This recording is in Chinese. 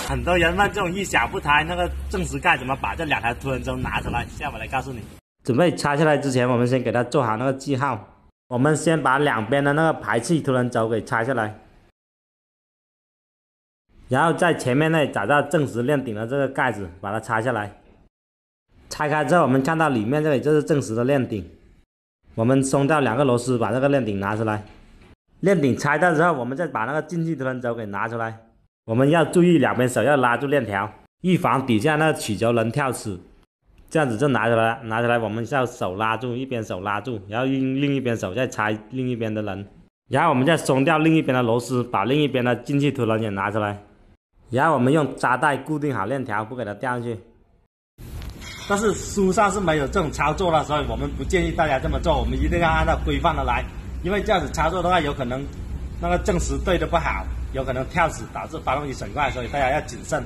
很多人问这种一小步胎那个正时盖怎么把这2台凸轮轴拿出来，现在我来告诉你。准备拆下来之前，我们先给它做好那个记号。我们先把两边的那个排气凸轮轴给拆下来，然后在前面那里找到正时链顶的这个盖子，把它拆下来。拆开之后，我们看到里面这里就是正时的链顶，我们松掉2个螺丝，把这个链顶拿出来。链顶拆掉之后，我们再把那个进气凸轮轴给拿出来。我们要注意两边手要拉住链条，预防底下那个曲轴能跳齿。这样子就拿出来，拿出来我们要手拉住，一边手拉住，然后用另一边手再拆另一边的轮，然后我们再松掉另一边的螺丝，把另一边的进气凸轮也拿出来，然后我们用扎带固定好链条，不给它掉下去。但是书上是没有这种操作的，所以我们不建议大家这么做，我们一定要按照规范的来，因为这样子操作的话，有可能那个正时对的不好，有可能跳齿导致发动机损坏，所以大家要谨慎。